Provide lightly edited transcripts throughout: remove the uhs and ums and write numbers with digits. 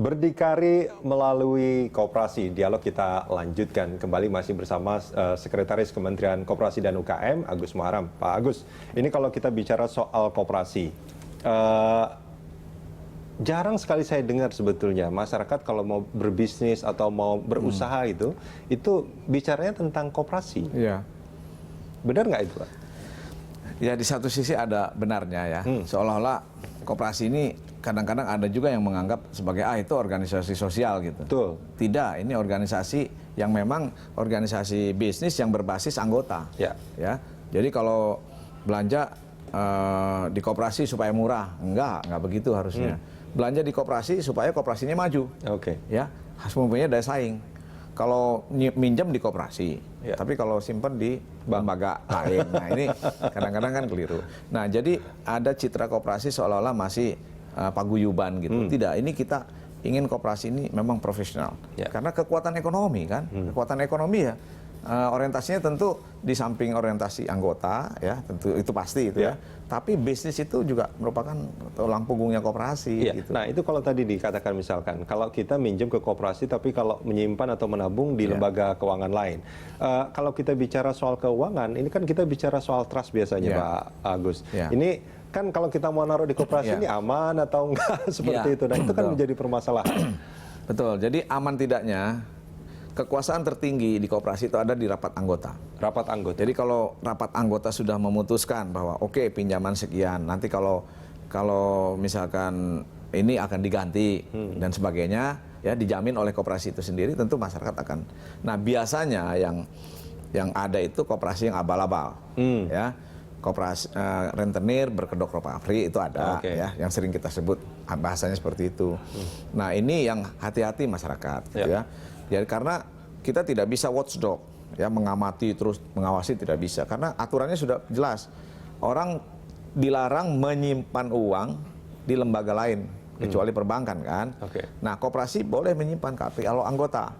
Berdikari melalui koperasi, dialog kita lanjutkan kembali masih bersama Sekretaris Kementerian Koperasi dan UKM, Agus Muharam. Pak Agus, ini kalau kita bicara soal koperasi, jarang sekali saya dengar sebetulnya masyarakat kalau mau berbisnis atau mau berusaha itu bicaranya tentang koperasi. Iya. Benar nggak itu, Pak? Ya, di satu sisi ada benarnya ya. Seolah-olah koperasi ini kadang-kadang ada juga yang menganggap sebagai itu organisasi sosial gitu. Betul. Tidak, ini organisasi yang memang organisasi bisnis yang berbasis anggota. Ya. Ya. Jadi kalau belanja di koperasi supaya murah, enggak begitu harusnya. Belanja di koperasi supaya koperasinya maju. Oke. Ya, harus mempunyai daya saing. Kalau minjem di koperasi, tapi kalau simpan di lembaga lain, nah ini kadang-kadang kan keliru. Nah, jadi ada citra koperasi seolah-olah masih paguyuban gitu. Tidak, ini kita ingin koperasi ini memang profesional. Karena kekuatan ekonomi kan, kekuatan ekonomi ya. Orientasinya tentu di samping orientasi anggota ya, tentu itu pasti itu ya. Tapi bisnis itu juga merupakan tulang punggungnya koperasi. Gitu. Nah itu kalau tadi dikatakan misalkan kalau kita minjem ke koperasi tapi kalau menyimpan atau menabung di lembaga keuangan lain. Kalau kita bicara soal keuangan, ini kan kita bicara soal trust biasanya Pak Agus. Ini kan kalau kita mau naruh di koperasi ini aman atau enggak seperti itu. Nah itu kan menjadi permasalahan. Betul. Jadi aman tidaknya kekuasaan tertinggi di koperasi itu ada di rapat anggota. Rapat anggota. Jadi kalau rapat anggota sudah memutuskan bahwa oke, pinjaman sekian, nanti kalau misalkan ini akan diganti dan sebagainya, ya dijamin oleh koperasi itu sendiri, tentu masyarakat akan. Nah biasanya yang ada itu koperasi yang abal-abal, ya. Koperasi rentenir berkedok ropafri itu ada, ya, yang sering kita sebut bahasanya seperti itu. Nah ini yang hati-hati masyarakat, gitu ya. Ya karena kita tidak bisa watchdog, ya mengamati terus mengawasi tidak bisa karena aturannya sudah jelas. Orang dilarang menyimpan uang di lembaga lain kecuali perbankan kan. Nah, koperasi boleh menyimpan kalau anggota.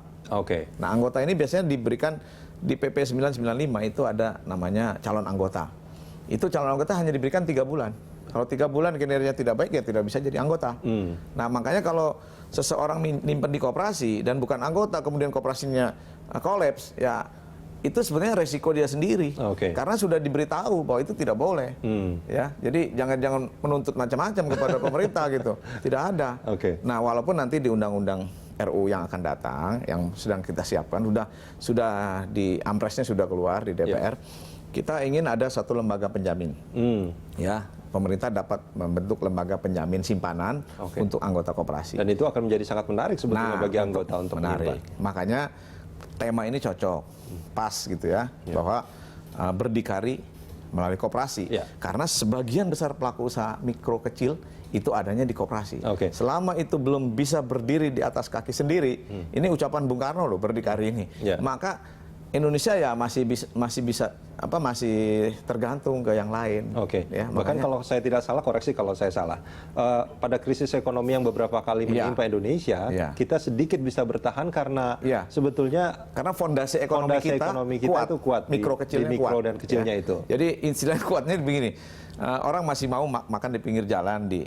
Nah, anggota ini biasanya diberikan di PP 995 itu ada namanya calon anggota. Itu calon anggota hanya diberikan 3 bulan. Kalau 3 bulan kinerjanya tidak baik ya tidak bisa jadi anggota. Nah makanya kalau seseorang nyimpen di koperasi dan bukan anggota kemudian koperasinya kolaps, ya itu sebenarnya resiko dia sendiri. Karena sudah diberitahu bahwa itu tidak boleh. Ya, jadi jangan menuntut macam-macam kepada pemerintah gitu. Tidak ada. Nah walaupun nanti di undang-undang RU yang akan datang, yang sedang kita siapkan, sudah di ampresnya sudah keluar di DPR. Kita ingin ada satu lembaga penjamin. Ya. Pemerintah dapat membentuk lembaga penjamin simpanan untuk anggota koperasi. Dan itu akan menjadi sangat menarik sebetulnya bagi anggota untuk menarik. Makanya tema ini cocok, pas gitu ya, bahwa berdikari melalui koperasi. Karena sebagian besar pelaku usaha mikro kecil itu adanya di koperasi. Selama itu belum bisa berdiri di atas kaki sendiri, ini ucapan Bung Karno loh, berdikari ini. Maka Indonesia ya masih tergantung ke yang lain. Ya, bahkan kalau saya tidak salah, koreksi kalau saya salah. Pada krisis ekonomi yang beberapa kali menimpa Indonesia, kita sedikit bisa bertahan karena sebetulnya karena fondasi ekonomi kita itu kuat, mikro dan kecilnya itu. Jadi istilah kuatnya begini, orang masih mau makan di pinggir jalan di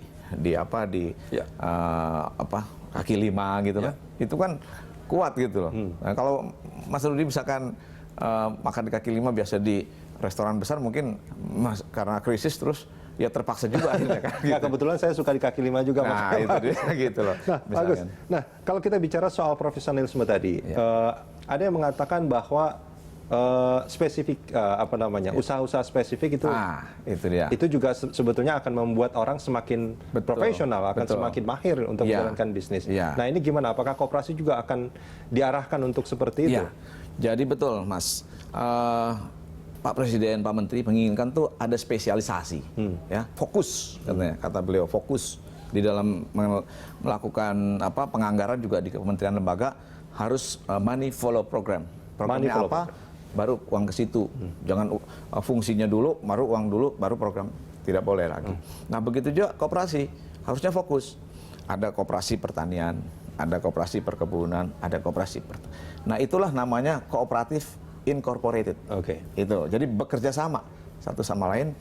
kaki lima gitu kan, itu kan kuat gitu loh. Nah, kalau Mas Rudi misalkan makan di kaki lima biasa di restoran besar mungkin karena krisis terus ya terpaksa juga akhirnya kan. Gitu. Nah, kebetulan saya suka di kaki lima juga. Nah itu dia gitu loh. Nah, bagus. Nah kalau kita bicara soal profesionalisme tadi, ada yang mengatakan bahwa spesifik usaha-usaha spesifik itu dia. Itu juga sebetulnya akan membuat orang semakin profesional, akan semakin mahir untuk menjalankan bisnis. Nah ini gimana? Apakah koperasi juga akan diarahkan untuk seperti itu? Jadi betul Mas, Pak Presiden, Pak Menteri menginginkan tuh ada spesialisasi, ya fokus katanya, kata beliau fokus di dalam melakukan penganggaran juga di kementerian lembaga harus money follow program. Programnya apa? Baru uang ke situ. Jangan fungsinya dulu, baru uang dulu, baru program. Tidak boleh lagi. Nah begitu juga koperasi harusnya fokus. Ada koperasi pertanian, ada koperasi perkebunan, ada koperasi. Nah itulah namanya kooperatif incorporated. Itu. Jadi bekerja sama satu sama lain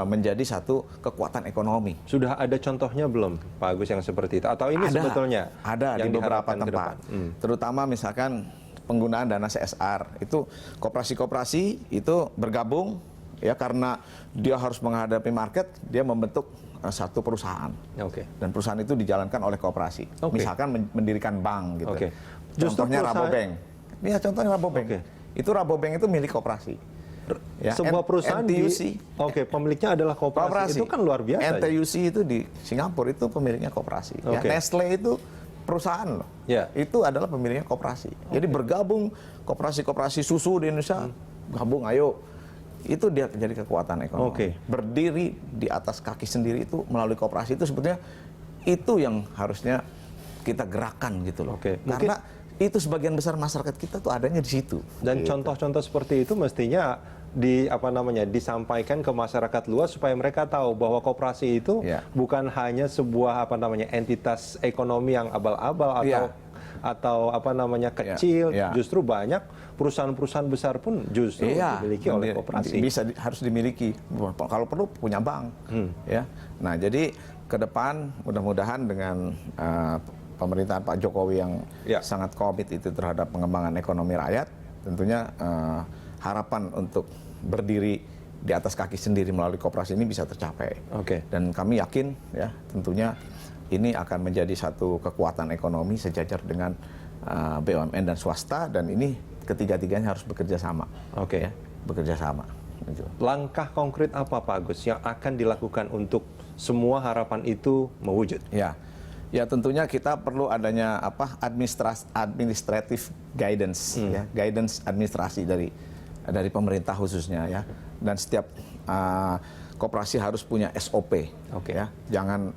menjadi satu kekuatan ekonomi. Sudah ada contohnya belum, Pak Agus, yang seperti itu? Atau ini sebetulnya ada yang di beberapa diharapkan ke tempat, depan? terutama misalkan penggunaan dana CSR itu koperasi-koperasi itu bergabung ya karena dia harus menghadapi market, dia membentuk satu perusahaan. Oke. Dan perusahaan itu dijalankan oleh koperasi. Oke. Misalkan mendirikan bank gitu. Oke. Justru Contohnya perusahaan- Rabobank. Iya, contohnya Rabobank. Oke. Itu Rabobank itu milik koperasi. Ya, Sebuah perusahaan NTUC. pemiliknya adalah koperasi. Itu kan luar biasa. Ya? NTUC itu di Singapura itu pemiliknya koperasi. Ya, Oke. Nestle itu perusahaan loh. Ya. Itu adalah pemiliknya koperasi. Jadi bergabung koperasi-koperasi susu di Indonesia, gabung ayo. Itu dia jadi kekuatan ekonomi. Oke. Berdiri di atas kaki sendiri itu melalui koperasi itu sebetulnya itu yang harusnya kita gerakan gitu loh. Oke. Karena itu sebagian besar masyarakat kita tuh adanya di situ. Dan Gitu. contoh-contoh seperti itu mestinya disampaikan ke masyarakat luas supaya mereka tahu bahwa koperasi itu Ya. bukan hanya sebuah entitas ekonomi yang abal-abal atau Ya. kecil, Ya. justru banyak perusahaan-perusahaan besar pun justru dimiliki oleh koperasi. Harus dimiliki. Kalau perlu punya bank. Ya. Nah, jadi ke depan mudah-mudahan dengan pemerintahan Pak Jokowi yang sangat komit itu terhadap pengembangan ekonomi rakyat, tentunya harapan untuk berdiri di atas kaki sendiri melalui koperasi ini bisa tercapai. Oke. Dan kami yakin ya tentunya ini akan menjadi satu kekuatan ekonomi sejajar dengan BUMN dan swasta, dan ini ketiga-tiganya harus bekerja sama. Oke. Ya, bekerja sama. Gitu. Langkah konkret apa, Pak Agus, yang akan dilakukan untuk semua harapan itu mewujud? Ya tentunya kita perlu adanya administrative guidance, ya, guidance administrasi dari pemerintah khususnya ya. Dan setiap koperasi harus punya SOP. Oke. Ya. Jangan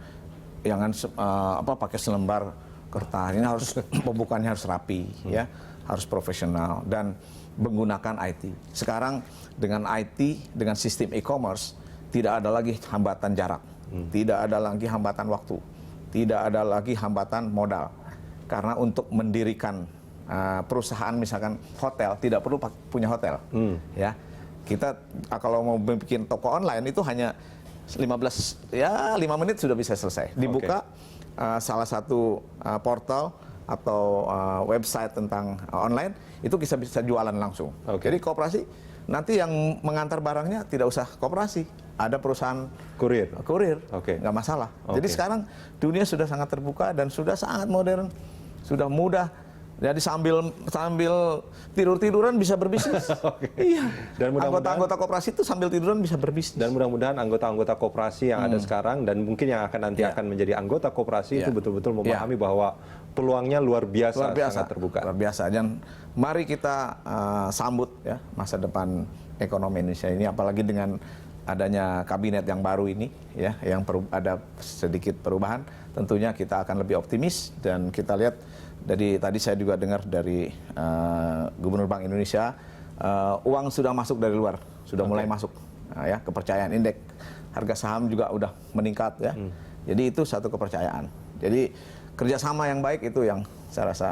pakai selembar kertas. Ini harus pembukaannya harus rapi, ya, harus profesional dan menggunakan IT. Sekarang dengan IT, dengan sistem e-commerce, tidak ada lagi hambatan jarak, tidak ada lagi hambatan waktu, tidak ada lagi hambatan modal. Karena untuk mendirikan perusahaan misalkan hotel tidak perlu punya hotel, ya. Kita kalau mau bikin toko online itu hanya 5 menit sudah bisa selesai. Dibuka salah satu portal atau website tentang online, itu bisa jualan langsung. Jadi koperasi nanti yang mengantar barangnya tidak usah koperasi, ada perusahaan kurir, nggak masalah. Jadi sekarang dunia sudah sangat terbuka dan sudah sangat modern, sudah mudah. Jadi sambil tidur-tiduran bisa berbisnis. Iya. Dan anggota-anggota koperasi itu sambil tiduran bisa berbisnis. Dan mudah-mudahan anggota-anggota koperasi yang ada sekarang dan mungkin yang akan menjadi anggota koperasi itu betul-betul memahami bahwa peluangnya luar biasa, sangat terbuka. Luar biasa. Dan mari kita sambut ya masa depan ekonomi Indonesia ini, apalagi dengan adanya kabinet yang baru ini ya, yang ada sedikit perubahan, tentunya kita akan lebih optimis. Dan kita lihat tadi saya juga dengar dari Gubernur Bank Indonesia, uang sudah masuk dari luar, sudah mulai masuk, ya, kepercayaan indeks harga saham juga udah meningkat ya. Jadi itu satu kepercayaan. Jadi kerjasama yang baik itu yang saya rasa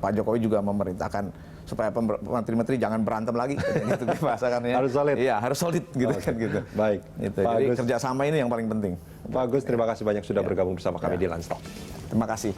Pak Jokowi juga memerintahkan supaya menteri-menteri jangan berantem lagi, gitu bahasakannya. Harus solid. Iya, harus solid gitu kan gitu. Baik. Gitu. Jadi kerjasama ini yang paling penting. Pak Agus, terima kasih banyak sudah bergabung bersama kami di Lunch Talk. Terima kasih.